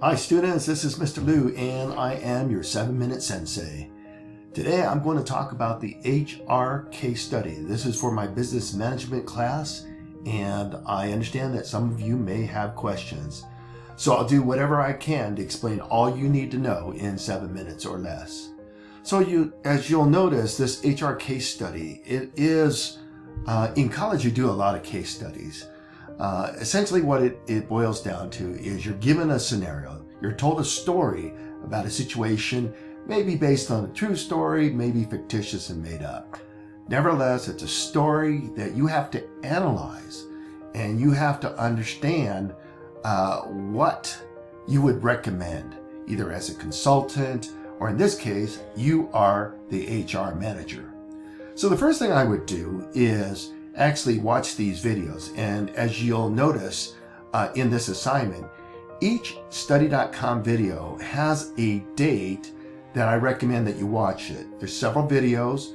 Hi students, this is Mr. Liu and I am your 7-Minute Sensei. Today I'm going to talk about the HR case study. This is for my business management class and I understand that some of you may have questions. So I'll do whatever I can to explain all you need to know in 7 minutes or less. So as you'll notice, this HR case study, it is, in college you do a lot of case studies. Essentially what it boils down to is you're given a scenario, you're told a story about a situation, maybe based on a true story, maybe fictitious and made up. Nevertheless, it's a story that you have to analyze and you have to understand what you would recommend, either as a consultant or in this case, you are the HR manager. So the first thing I would do is actually watch these videos, and as you'll notice in this assignment, each study.com video has a date that I recommend that you watch it. There's several videos.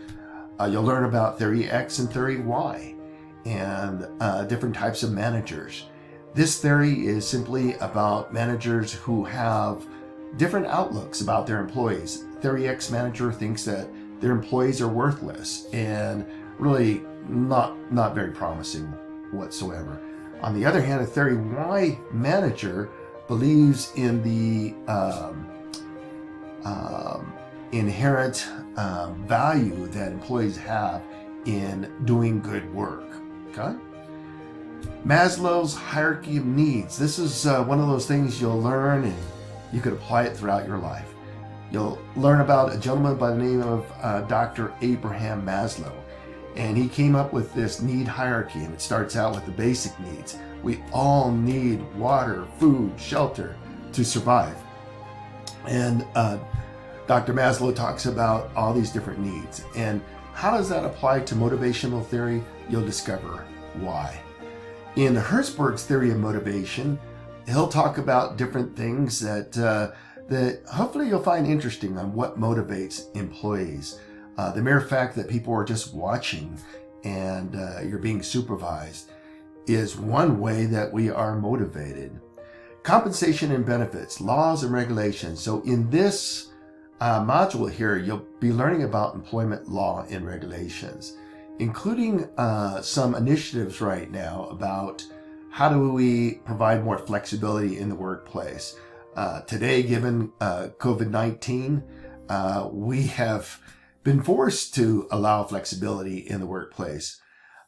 You'll learn about theory X and theory Y and different types of managers. This theory is simply about managers who have different outlooks about their employees. Theory X manager thinks that their employees are worthless and really not very promising whatsoever. On the other hand, a theory Y manager believes in the inherent value that employees have in doing good work. Okay? Maslow's hierarchy of needs. This is one of those things you'll learn and you could apply it throughout your life. You'll learn about a gentleman by the name of Dr. Abraham Maslow. And he came up with this need hierarchy, and it starts out with the basic needs. We all need water, food, shelter to survive. And Dr. Maslow talks about all these different needs. And how does that apply to motivational theory? You'll discover why. In Hertzberg's theory of motivation, he'll talk about different things that hopefully you'll find interesting on what motivates employees. The mere fact that people are just watching and you're being supervised is one way that we are motivated. Compensation and benefits, laws and regulations. So in this module here, you'll be learning about employment law and regulations, including some initiatives right now about how do we provide more flexibility in the workplace. Today, given COVID-19, we have been forced to allow flexibility in the workplace.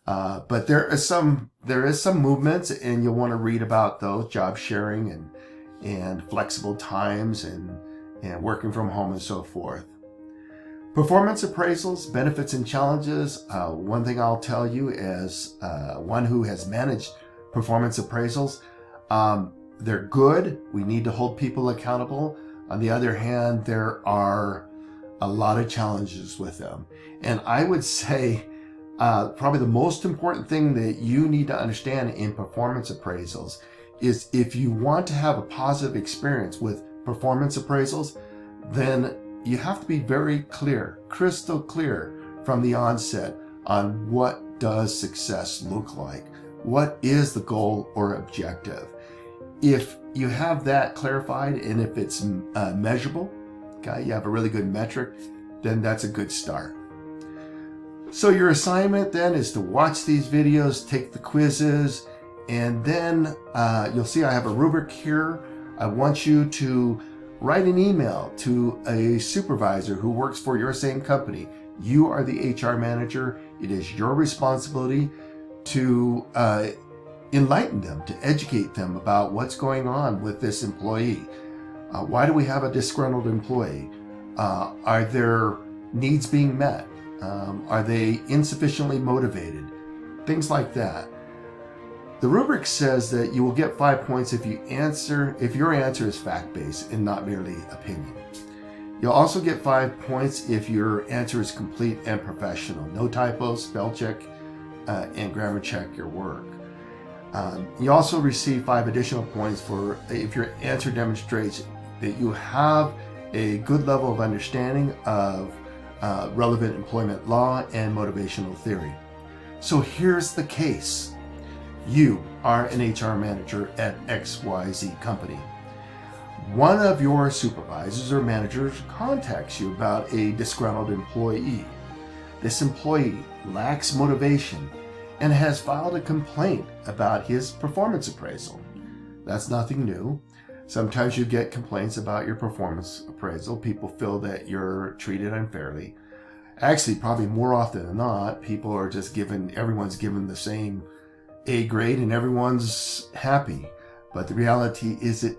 But there is some movements, and you'll want to read about those, job sharing and flexible times and working from home and so forth. Performance appraisals, benefits and challenges. One thing I'll tell you as one who has managed performance appraisals, they're good. We need to hold people accountable. On the other hand, there are a lot of challenges with them. And I would say probably the most important thing that you need to understand in performance appraisals is if you want to have a positive experience with performance appraisals, then you have to be very clear, crystal clear from the onset on what does success look like. What is the goal or objective? If you have that clarified and if it's measurable, okay, you have a really good metric, then that's a good start. So your assignment then is to watch these videos, take the quizzes, and then you'll see I have a rubric here. I want you to write an email to a supervisor who works for your same company. You are the HR manager. It is your responsibility to enlighten them, to educate them about what's going on with this employee. Why do we have a disgruntled employee? Are their needs being met? Are they insufficiently motivated? Things like that. The rubric says that you will get 5 points if your answer is fact-based and not merely opinion. You'll also get 5 points if your answer is complete and professional. No typos, spell check, and grammar check your work. You also receive 5 additional points if your answer demonstrates that you have a good level of understanding of relevant employment law and motivational theory. So here's the case. You are an HR manager at XYZ company. One of your supervisors or managers contacts you about a disgruntled employee. This employee lacks motivation and has filed a complaint about his performance appraisal. That's nothing new. Sometimes you get complaints about your performance appraisal. People feel that you're treated unfairly. Actually, probably more often than not, people are just everyone's given the same A grade and everyone's happy. But the reality is it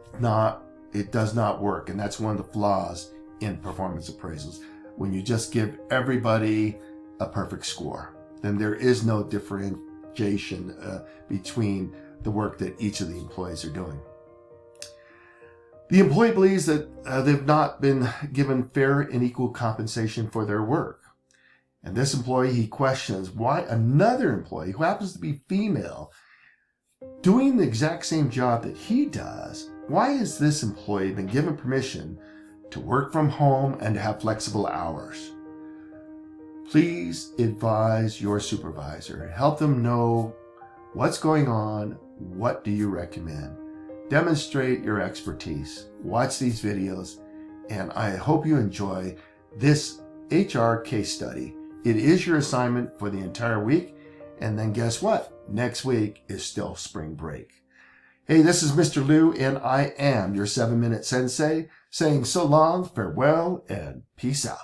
does not work. And that's one of the flaws in performance appraisals. When you just give everybody a perfect score, then there is no differentiation between the work that each of the employees are doing. The employee believes that they've not been given fair and equal compensation for their work. And this employee, he questions why another employee who happens to be female, doing the exact same job that he does, why has this employee been given permission to work from home and to have flexible hours? Please advise your supervisor. Help them know what's going on. What do you recommend? Demonstrate your expertise. Watch these videos, and I hope you enjoy this HR case study. It is your assignment for the entire week, and then guess what? Next week is still spring break. Hey, this is Mr. Liu, and I am your 7-Minute Sensei, saying so long, farewell, and peace out.